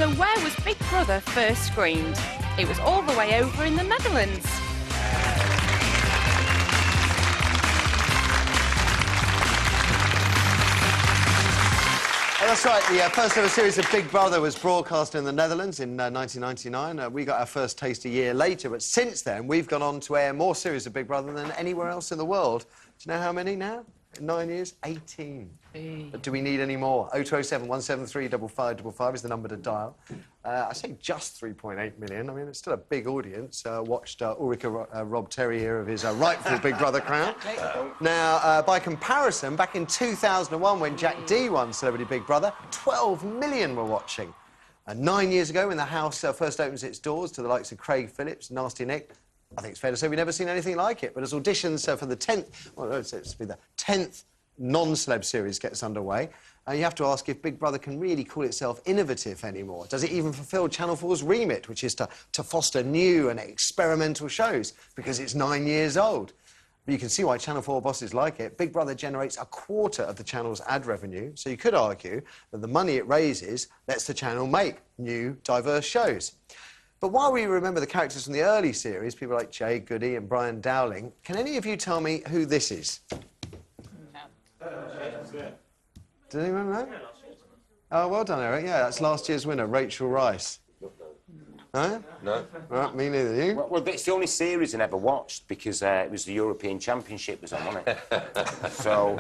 So where was Big Brother first screened? It was all the way over in the Netherlands. That's right, the first ever series of Big Brother was broadcast in the Netherlands in 1999. We got our first taste a year later, but since then we've gone on to air more series of Big Brother than anywhere else in the world. Do you know how many now? In 9 years? 18. But do we need any more? 0207 173 5555 is the number to dial. I say just 3.8 million. I mean, it's still a big audience. Watched Ulrika rob Terry here of his rightful Big Brother crown. Now, by comparison, back in 2001, when Jack D won Celebrity Big Brother, 12 million were watching. 9 years ago, when the house first opens its doors to the likes of Craig Phillips, Nasty Nick, I think it's fair to say we've never seen anything like it. But as auditions for the 10th... Well, it's be the 10th non-celeb series gets underway, you have to ask if Big Brother can really call itself innovative anymore. Does it even fulfil Channel 4's remit, which is to foster new and experimental shows, because it's 9 years old? But you can see why Channel 4 bosses like it. Big Brother generates a quarter of the channel's ad revenue, so you could argue that the money it raises lets the channel make new, diverse shows. But while we remember the characters from the early series, people like Jay Goody and Brian Dowling, can any of you tell me who this is? No. Does anyone know? Oh, well done, Eric. Yeah, that's last year's winner, Rachel Rice. Huh? No. Right, me neither. You? Well, it's the only series I never watched because it was the European Championship was on, wasn't it? So...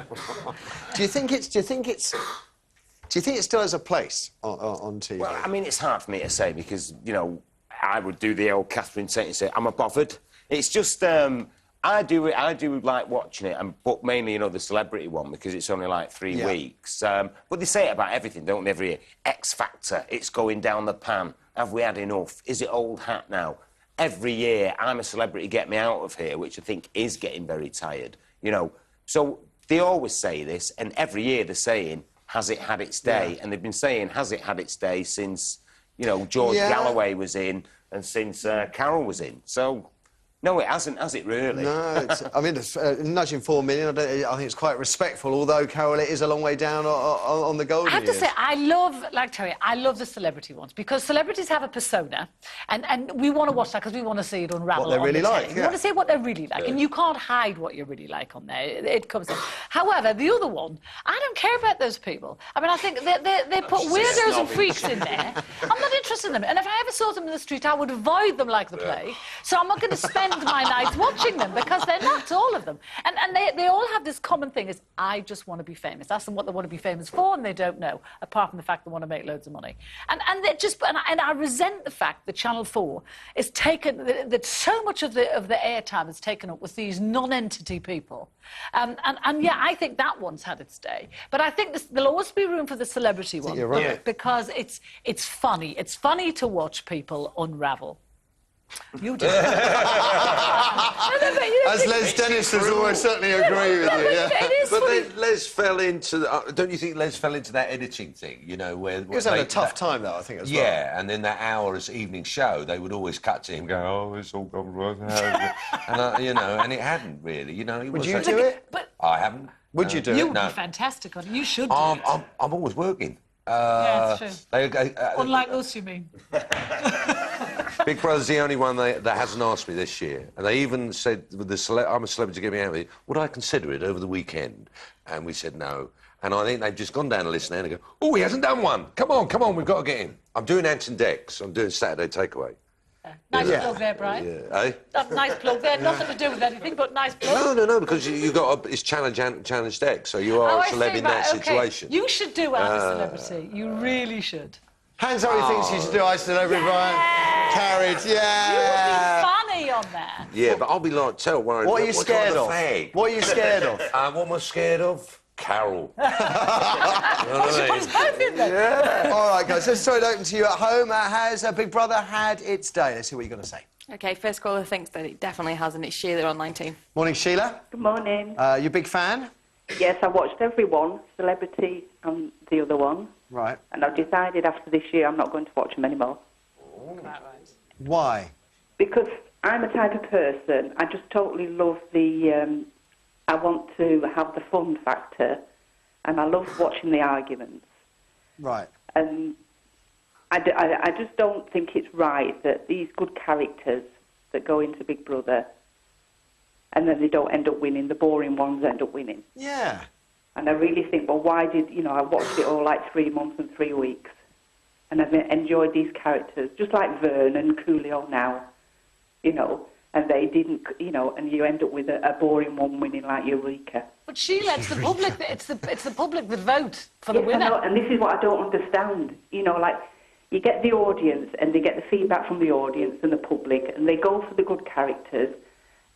Do you think it still has a place on TV? Well, I mean, it's hard for me to say because, you know, I would do the old Catherine Tate and say, I'm a bothered. It's just, I do like watching it, but mainly, you know, the celebrity one, because it's only like 3 weeks. But they say it about everything, don't they, every year? X Factor, it's going down the pan. Have we had enough? Is it old hat now? Every year, I'm a celebrity, get me out of here, which I think is getting very tired, you know. So they always say this, and every year they're saying, has it had its day? Yeah. And they've been saying, has it had its day since... You know, George Galloway was in and since Carol was in. So, no, it hasn't, has it, really? No, I mean, it's, nudging 4 million, I think it's quite respectful, although, Carol, it is a long way down on the golden I have to years. say, I love, like Terry, I love the celebrity ones, because celebrities have a persona, and we want to watch that because we want to see it unravel. What they're really like, We want to see what they're really like, and you can't hide what you're really like on there. It comes in. However, the other one, I don't care about those people. I mean, I think they put weirdos and freaks in there. I'm not interested in them, and if I ever saw them in the street, I would avoid them like the plague. So I'm not going to spend my nights watching them, because they're not, all of them. And they all have this common thing, is I just want to be famous. Ask them what they want to be famous for, and they don't know, apart from the fact they want to make loads of money. And I resent the fact that Channel 4 is taken, that so much of the airtime is taken up with these non-entity people. And yeah, I think that one's had its day. But I think there'll always be room for the celebrity one. You're right. Yeah. Because it's funny. It's funny to watch people unravel. You do. As Les Dennis has always certainly agree with you, yeah. But then Les fell into... don't you think Les fell into that editing thing, you know, where... He was having a tough time, though, I think, as well. Yeah, and then that hour's evening show, they would always cut to him going, oh, it's all gone wrong. And, you know, and it hadn't really, you know. Would you do it? But I haven't. Would you do it? You would be fantastic on it. You should do it. I'm always working. Yeah, that's true. Unlike us, you mean? Big Brother's the only one that hasn't asked me this year. And they even said, with I'm a celebrity, get me out of here, would I consider it over the weekend? And we said no. And I think they've just gone down the list now and they go, oh, he hasn't done one. Come on, we've got to get him. I'm doing Anton Dex. I'm doing Saturday Takeaway. Nice plug there, Brian. Yeah. Eh? Nice plug there. Nothing to do with anything, but nice plug. No, because you got it's challenge Dex, so you are a celeb in that situation. You should do I'm a Celebrity. You really should. Hands up, he thinks you should do I Celebrity, Brian. Carried, yeah. You would be funny on there. Yeah, but I'll be like, what are you scared of? What are you scared of? What am I scared of? Carol. You know what I mean? Yeah. All right, guys, let's throw it open to you at home. Has Big Brother had its day? Let's see what you're going to say. OK, first caller thinks that it definitely has, and it's Sheila on 19. Morning, Sheila. Good morning. You a big fan? Yes, I watched every one, Celebrity and the other one. Right. And I've decided after this year I'm not going to watch them anymore. Why? Because I'm a type of person, I just totally love the... I want to have the fun factor, and I love watching the arguments. Right. And I just don't think it's right that these good characters that go into Big Brother and then they don't end up winning, the boring ones end up winning. Yeah. And I really think, well, why did, I watched it all like 3 months and 3 weeks. And I've enjoyed these characters, just like Vern and Coolio now, and they didn't, and you end up with a boring one winning like Eureka. But Sheila, it's the public. It's the public that vote for the Yes, winner. I know, and this is what I don't understand. Like you get the audience, and they get the feedback from the audience and the public, and they go for the good characters,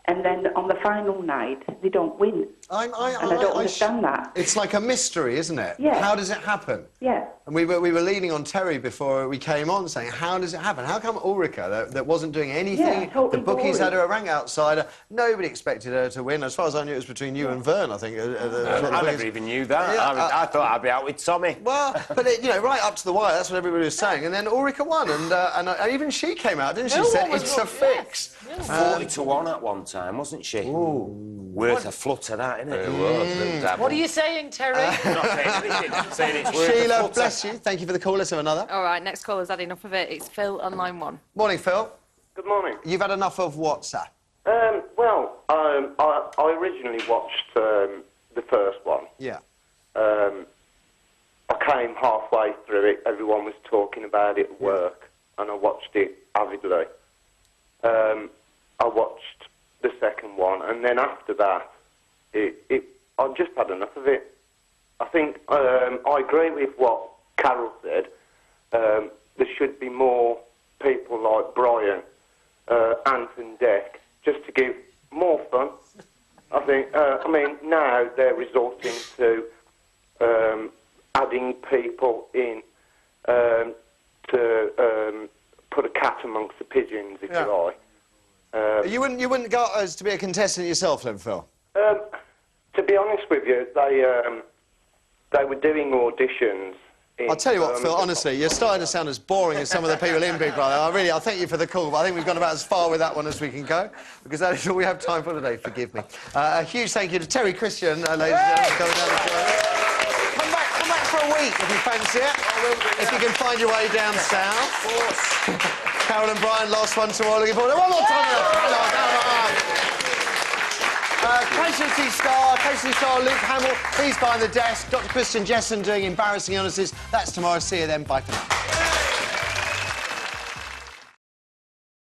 and then on the final night they don't win. And I don't understand that. It's like a mystery, isn't it? Yeah. How does it happen? Yeah. And we were leaning on Terry before we came on, saying, how does it happen? How come Ulrika, that wasn't doing anything, Yeah, totally the bookies boring. had her a rank outsider, nobody expected her to win. As far as I knew, it was between you and Vern, I think. I never even knew that. Yeah, I thought I'd be out with Tommy. Well, but right up to the wire, that's what everybody was saying. And then Ulrika won, and even she came out, didn't she? No Said one was it's a wrong, fix. yes. 40 to 1 at one time, wasn't she? Ooh. Worth a flutter, that, isn't it? It was. little dabble. What are you saying, Terry? Not saying anything. I'm saying it's worth a Sheila, flutter. bless you. Thank you for the call. Let's have another. All right, next caller's had enough of it. It's Phil on line 1. Morning, Phil. Good morning. You've had enough of what, sir? I originally watched the first one. Yeah. I came halfway through it. Everyone was talking about it at work, and I watched it avidly. I watched the second one, and then after that, I just had enough of it. I think I agree with what Carol said. There should be more people like Brian, Ant and Dec, just to give more fun. I think, now they're resorting to adding people in to put a cat amongst the pigeons, if you like. You wouldn't go as to be a contestant yourself, then, Phil? To be honest with you, they were doing auditions. I'll tell you what, Phil, honestly, you're starting to sound as boring as some of the people in Big Brother. I thank you for the call, but I think we've gone about as far with that one as we can go, because that is all we have time for today, forgive me. A huge thank you to Terry Christian, ladies and gentlemen, for coming down the show. Come back for a week if you fancy it. If you can find your way down south. Carol and Brian, last one tomorrow, looking forward to one more time. Casualty star Luke Hamill, he's behind the desk. Dr. Christian Jessen doing embarrassing illnesses. That's tomorrow. See you then. Bye for now.